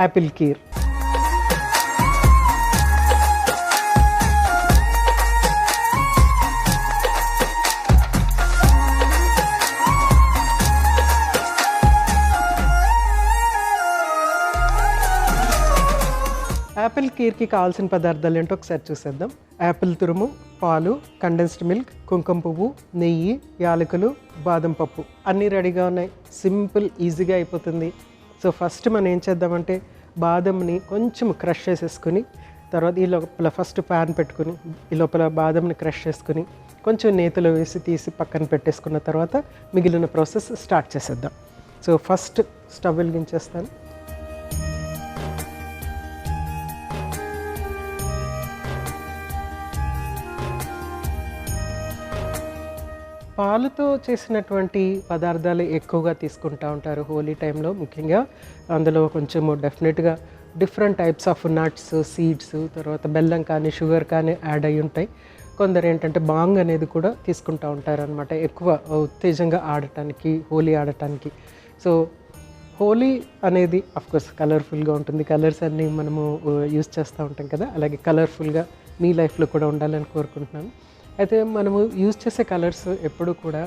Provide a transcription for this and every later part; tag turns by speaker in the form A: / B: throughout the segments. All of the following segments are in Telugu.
A: యాపిల్ కీర్. యాపిల్ కీర్కి కావాల్సిన పదార్థాలు ఏంటో ఒకసారి చూసేద్దాం. యాపిల్ తురుము, పాలు, కండెన్స్డ్ మిల్క్, కుంకుమ పువ్వు, నెయ్యి, యాలకులు, బాదం పప్పు అన్నీ రెడీగా ఉన్నాయి. సింపుల్, ఈజీగా అయిపోతుంది. సో ఫస్ట్ మనం ఏం చేద్దామంటే బాదంని కొంచెం క్రష్ చేసేసుకుని, తర్వాత ఈ లోపల ఫస్ట్ ప్యాన్ పెట్టుకుని ఈ లోపల బాదంని క్రష్ చేసుకుని కొంచెం నేతిలో వేసి తీసి పక్కన పెట్టేసుకున్న తర్వాత మిగిలిన ప్రాసెస్ స్టార్ట్ చేసేద్దాం. సో ఫస్ట్ స్టవ్ వెలిగించేస్తాను. పాలుతో చేసినటువంటి పదార్థాలు ఎక్కువగా తీసుకుంటూ ఉంటారు హోలీ టైంలో. ముఖ్యంగా అందులో కొంచెము డెఫినెట్గా different types of nuts, seeds, తర్వాత బెల్లం కానీ షుగర్ కానీ యాడ్ అయి ఉంటాయి. కొందరు ఏంటంటే బాంగ్ అనేది కూడా తీసుకుంటూ ఉంటారనమాట, ఎక్కువ ఉత్తేజంగా ఆడటానికి, హోలీ ఆడటానికి. సో హోలీ అనేది అఫ్కోర్స్ కలర్ఫుల్గా ఉంటుంది. కలర్స్ అన్నీ మనము యూజ్ చేస్తూ ఉంటాం కదా, అలాగే కలర్ఫుల్గా మీ లైఫ్లో కూడా ఉండాలని కోరుకుంటున్నాను. అయితే మనము యూజ్ చేసే కలర్స్ ఎప్పుడు కూడా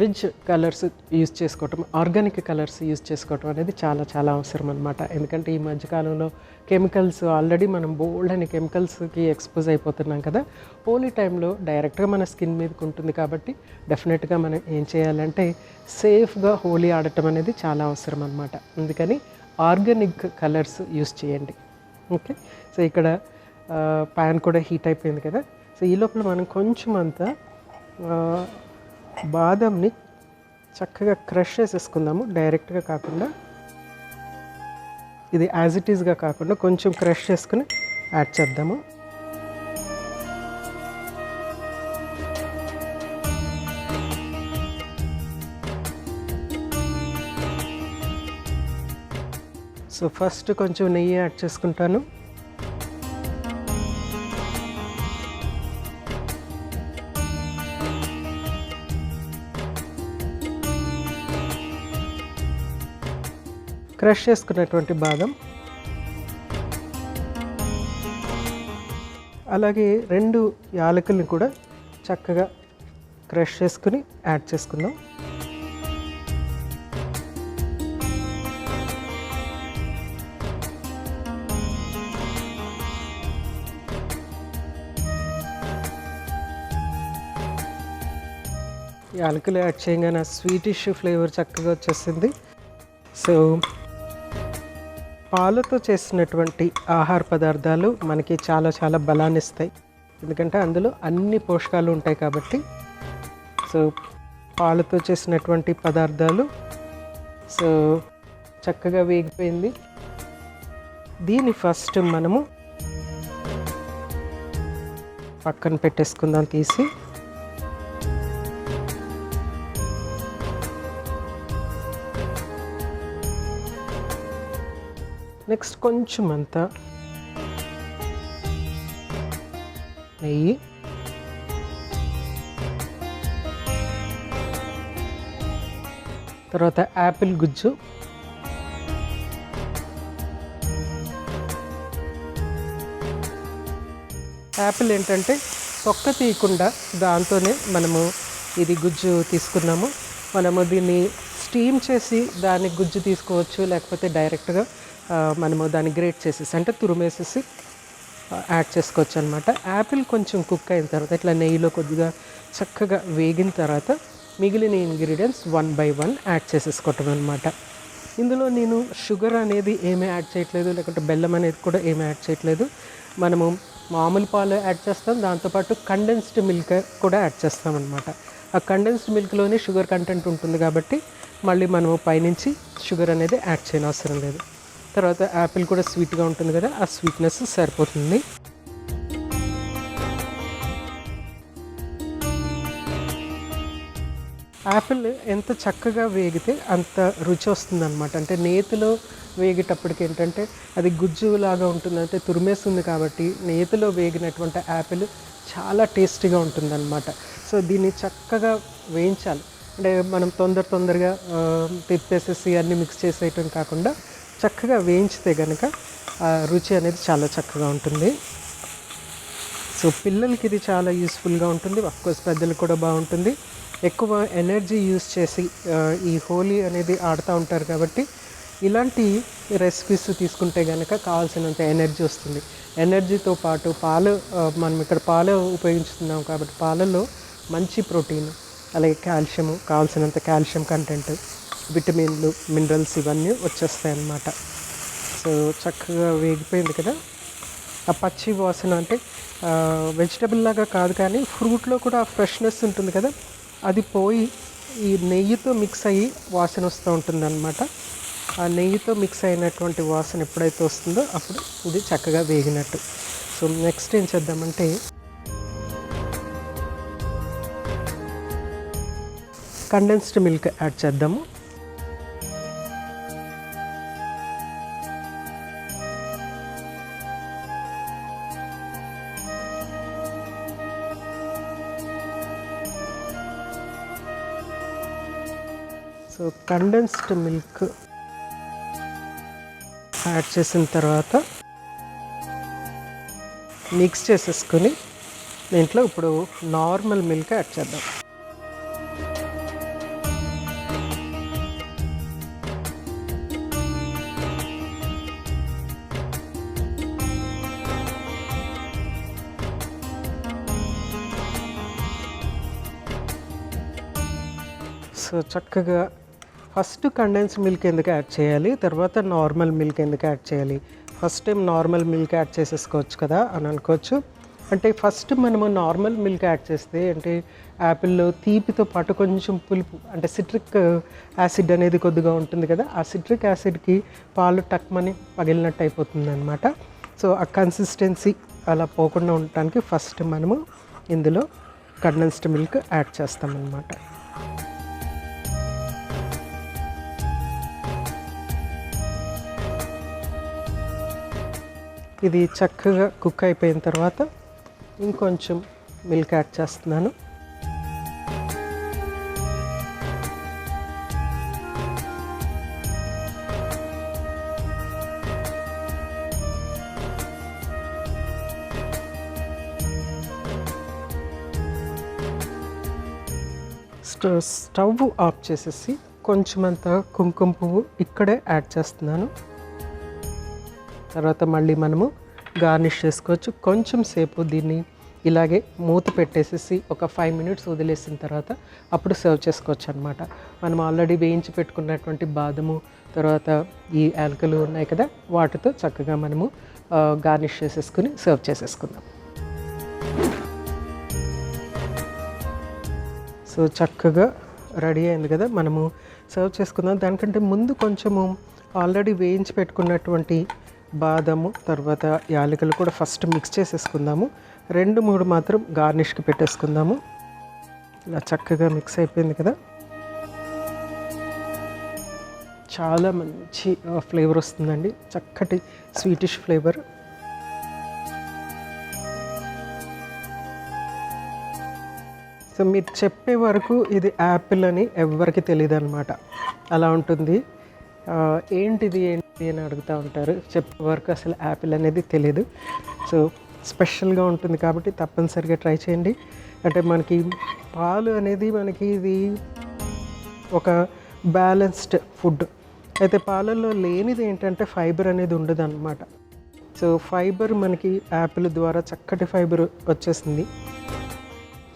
A: విజ్ కలర్స్ యూజ్ చేసుకోవటం, ఆర్గానిక్ కలర్స్ యూజ్ చేసుకోవటం అనేది చాలా చాలా అవసరం అనమాట. ఎందుకంటే ఈ మధ్యకాలంలో కెమికల్స్, ఆల్రెడీ మనం బోల్డ్ అని కెమికల్స్కి ఎక్స్పోజ్ అయిపోతున్నాం కదా. హోలీ టైంలో డైరెక్ట్గా మన స్కిన్ మీదకి ఉంటుంది కాబట్టి డెఫినెట్గా మనం ఏం చేయాలంటే సేఫ్గా హోలీ ఆడటం అనేది చాలా అవసరం అనమాట. అందుకని ఆర్గానిక్ కలర్స్ యూజ్ చేయండి. ఓకే, సో ఇక్కడ ప్యాన్ కూడా హీట్ అయిపోయింది కదా. సో ఈ లోపల మనం కొంచెం అంతా బాదంని చక్కగా క్రష్ చేసేసుకుందాము. డైరెక్ట్గా కాకుండా, ఇది యాజ్ ఇట్ ఈస్గా కాకుండా కొంచెం క్రష్ చేసుకుని యాడ్ చేద్దాము. సో ఫస్ట్ కొంచెం నెయ్యి యాడ్ చేసుకుంటాను. క్రష్ చేసుకున్నటువంటి బాదం, అలాగే 2 యాలకుల్ని కూడా చక్కగా క్రష్ చేసుకుని యాడ్ చేసుకుందాం. యాలకులు యాడ్ చేయగానే స్వీటిష్ ఫ్లేవర్ చక్కగా వచ్చేసింది. సో పాలతో చేసినటువంటి ఆహార పదార్థాలు మనకి చాలా చాలా బలాన్ని ఇస్తాయి, ఎందుకంటే అందులో అన్ని పోషకాలు ఉంటాయి కాబట్టి. సో పాలతో చేసినటువంటి పదార్థాలు సో చక్కగా వేగిపోయింది. దీన్ని ఫస్ట్ మనము పక్కన పెట్టేసుకుందాం తీసి. నెక్స్ట్ కొంచెం అంతా నెయ్యి, తర్వాత యాపిల్ గుజ్జు, యాపిల్ ఏంటంటే తొక్క తీయకుండా దాంతోనే మనము ఇది గుజ్జు తీసుకున్నాము. మనము దీన్ని స్టీమ్ చేసి దానికి గుజ్జు తీసుకోవచ్చు, లేకపోతే డైరెక్ట్గా మనము దాన్ని గ్రేట్ చేసేసి అంటే తురిమేసేసి యాడ్ చేసుకోవచ్చు అనమాట. యాపిల్ కొంచెం కుక్ అయిన తర్వాత ఇట్లా నెయ్యిలో కొద్దిగా చక్కగా వేగిన తర్వాత మిగిలిన ఇంగ్రీడియంట్స్ 1 by 1 యాడ్ చేసేసుకోవటం అనమాట. ఇందులో నేను షుగర్ అనేది ఏమీ యాడ్ చేయట్లేదు, లేకుంటే బెల్లం అనేది కూడా ఏమీ యాడ్ చేయట్లేదు. మనము మామూలు పాలు యాడ్ చేస్తాం, దాంతోపాటు కండెన్స్డ్ మిల్క్ కూడా యాడ్ చేస్తాం అనమాట. ఆ కండెన్స్డ్ మిల్క్లోనే షుగర్ కంటెంట్ ఉంటుంది కాబట్టి మళ్ళీ మనము పైనుంచి షుగర్ అనేది యాడ్ చేయనవసరం లేదు. తర్వాత యాపిల్ కూడా స్వీట్గా ఉంటుంది కదా, ఆ స్వీట్నెస్ సరిపోతుంది. యాపిల్ ఎంత చక్కగా వేగితే అంత రుచి వస్తుంది అనమాట. అంటే నేతిలో వేగేటప్పటికి ఏంటంటే అది గుజ్జులాగా ఉంటుంది, అంటే తురిమేస్తుంది కాబట్టి నేతిలో వేగినటువంటి యాపిల్ చాలా టేస్టీగా ఉంటుందన్నమాట. సో దీన్ని చక్కగా వేయించాలి. అంటే మనం తొందరగా తిప్పేసేసి అన్నీ మిక్స్ చేసేయటం కాకుండా చక్కగా వేయించితే కనుక ఆ రుచి అనేది చాలా చక్కగా ఉంటుంది. సో పిల్లలకి ఇది చాలా యూస్ఫుల్గా ఉంటుంది. అఫ్కోర్స్ పెద్దలకు కూడా బాగుంటుంది. ఎక్కువ ఎనర్జీ యూస్ చేసి ఈ హోలీ అనేది ఆడుతూ ఉంటారు కాబట్టి ఇలాంటి రెసిపీస్ తీసుకుంటే కనుక కావాల్సినంత ఎనర్జీ వస్తుంది. ఎనర్జీతో పాటు పాలు, మనం ఇక్కడ పాలు ఉపయోగించుతున్నాం కాబట్టి పాలలో మంచి ప్రోటీన్, అలాగే కాల్షియము, కావాల్సినంత కాల్షియం కంటెంట్, విటమిన్లు, మినరల్స్ ఇవన్నీ వచ్చేస్తాయి అన్నమాట. సో చక్కగా వేగిపోయింది కదా. ఆ పచ్చి వాసన అంటే వెజిటబుల్ లాగా కాదు కానీ ఫ్రూట్లో కూడా ఫ్రెష్నెస్ ఉంటుంది కదా, అది పోయి ఈ నెయ్యితో మిక్స్ అయ్యి వాసన వస్తూ ఉంటుంది అన్నమాట. ఆ నెయ్యితో మిక్స్ అయినటువంటి వాసన ఎప్పుడైతే వస్తుందో అప్పుడు ఇది చక్కగా వేగినట్టు. సో నెక్స్ట్ ఏం చేద్దామంటే కండెన్స్డ్ మిల్క్ యాడ్ చేద్దాము. సో కండెన్స్డ్ మిల్క్ యాడ్ చేసిన తర్వాత మిక్స్ చేసేసుకొని దీంట్లో ఇప్పుడు నార్మల్ మిల్క్ యాడ్ చేద్దాం. సో చక్కగా ఫస్ట్ కండెన్స్డ్ మిల్క్ ఎందుకు యాడ్ చేయాలి, తర్వాత నార్మల్ మిల్క్ ఎందుకు యాడ్ చేయాలి, first time normal milk add చేసేసుకోవచ్చు కదా అని అనుకోవచ్చు. అంటే ఫస్ట్ మనము నార్మల్ మిల్క్ యాడ్ చేస్తే అంటే యాపిల్లో తీపితో పాటు కొంచెం పులుపు అంటే సిట్రిక్ యాసిడ్ అనేది కొద్దిగా ఉంటుంది కదా, ఆ సిట్రిక్ యాసిడ్కి పాలు టక్మని పగిలినట్టు అయిపోతుంది అనమాట. సో ఆ కన్సిస్టెన్సీ అలా పోకుండా ఉండటానికి ఫస్ట్ మనము ఇందులో కండెన్స్డ్ మిల్క్ యాడ్ చేస్తామన్నమాట. ఇది చక్కగా కుక్ అయిపోయిన తర్వాత ఇంకొంచెం మిల్క్ యాడ్ చేస్తున్నాను. స్టవ్ ఆఫ్ చేసేసి కొంచెం అంత కుంకుమ పువ్వు ఇక్కడే యాడ్ చేస్తున్నాను. తర్వాత మళ్ళీ మనము గార్నిష్ చేసుకోవచ్చు. కొంచెం సేపు దీన్ని ఇలాగే మూత పెట్టేసేసి ఒక 5 minutes వదిలేసిన తర్వాత అప్పుడు సర్వ్ చేసుకోవచ్చు అనమాట. మనం ఆల్రెడీ వేయించి పెట్టుకున్నటువంటి బాదము, తర్వాత ఈ యాలకులు ఉన్నాయి కదా, వాటితో చక్కగా మనము గార్నిష్ చేసేసుకుని సర్వ్ చేసేసుకుందాం. సో చక్కగా రెడీ అయింది కదా, మనము సర్వ్ చేసుకుందాం. దానికంటే ముందు కొంచెము ఆల్రెడీ వేయించి పెట్టుకున్నటువంటి బాదము, తర్వాత యాలకులు కూడా ఫస్ట్ మిక్స్ చేసేసుకుందాము. 2-3 మాత్రం గార్నిష్కి పెట్టేసుకుందాము. ఇలా చక్కగా మిక్స్ అయిపోయింది కదా, చాలా మంచి ఫ్లేవర్ వస్తుందండి, చక్కటి స్వీటిష్ ఫ్లేవర్. సో మీరు చెప్పే వరకు ఇది యాపిల్ అని ఎవరికి తెలియదు అనమాట, అలా ఉంటుంది. ఏంటిది అని అడుగుతూ ఉంటారు, చెప్పే వరకు అసలు యాపిల్ అనేది తెలియదు. సో స్పెషల్గా ఉంటుంది కాబట్టి తప్పనిసరిగా ట్రై చేయండి. అంటే మనకి పాలు అనేది మనకి ఇది ఒక బ్యాలెన్స్డ్ ఫుడ్. అయితే పాలల్లో లేనిది ఏంటంటే ఫైబర్ అనేది ఉండదు అన్నమాట. సో ఫైబర్ మనకి యాపిల్ ద్వారా చక్కటి ఫైబర్ వచ్చేసింది.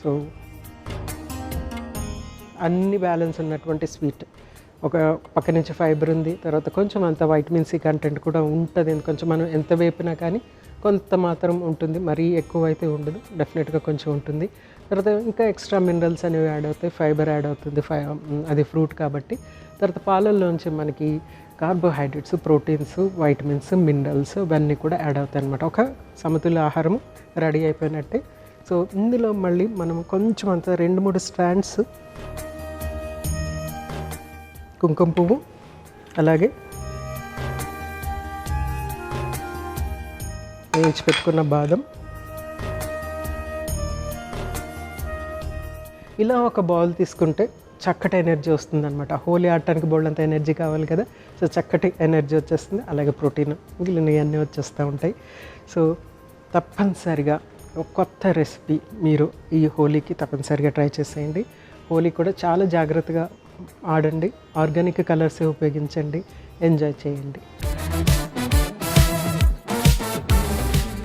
A: సో అన్ని బ్యాలెన్స్ ఉన్నటువంటి స్వీట్. ఒక పక్క నుంచి ఫైబర్ ఉంది, తర్వాత కొంచెం అంత వైటమిన్ సి కంటెంట్ కూడా ఉంటుంది. కొంచెం మనం ఎంత వేపినా కానీ కొంత మాత్రం ఉంటుంది, మరీ ఎక్కువ అయితే ఉండదు, డెఫినెట్గా కొంచెం ఉంటుంది. తర్వాత ఇంకా ఎక్స్ట్రా మినరల్స్ అనేవి యాడ్ అవుతాయి, ఫైబర్ యాడ్ అవుతుంది, అది ఫ్రూట్ కాబట్టి. తర్వాత పాలల్లోంచి మనకి కార్బోహైడ్రేట్స్, ప్రోటీన్స్, వైటమిన్స్, మినరల్స్ ఇవన్నీ కూడా యాడ్ అవుతాయి అన్నమాట. ఒక సమతుల్య ఆహారం రెడీ అయిపోయినట్టే. సో ఇందులో మళ్ళీ మనం కొంచెం అంత 2-3 స్ట్రాండ్స్ కుంకుమ పువ్వు, అలాగే వేయించి పెట్టుకున్న బాదం, ఇలా ఒక బౌల్ తీసుకుంటే చక్కటి ఎనర్జీ వస్తుందన్నమాట. హోలీ ఆడటానికి బోల్డంత ఎనర్జీ కావాలి కదా, సో చక్కటి ఎనర్జీ వచ్చేస్తుంది. అలాగే ప్రోటీన్ మిగిలినవన్నీ వచ్చేస్తూ ఉంటాయి. సో తప్పనిసరిగా ఒక కొత్త రెసిపీ మీరు ఈ హోలీకి తప్పనిసరిగా ట్రై చేసేయండి. హోలీ కూడా చాలా జాగ్రత్తగా ఆడండి, ఆర్గానిక్ కలర్సే ఉపయోగించండి, ఎంజాయ్ చేయండి.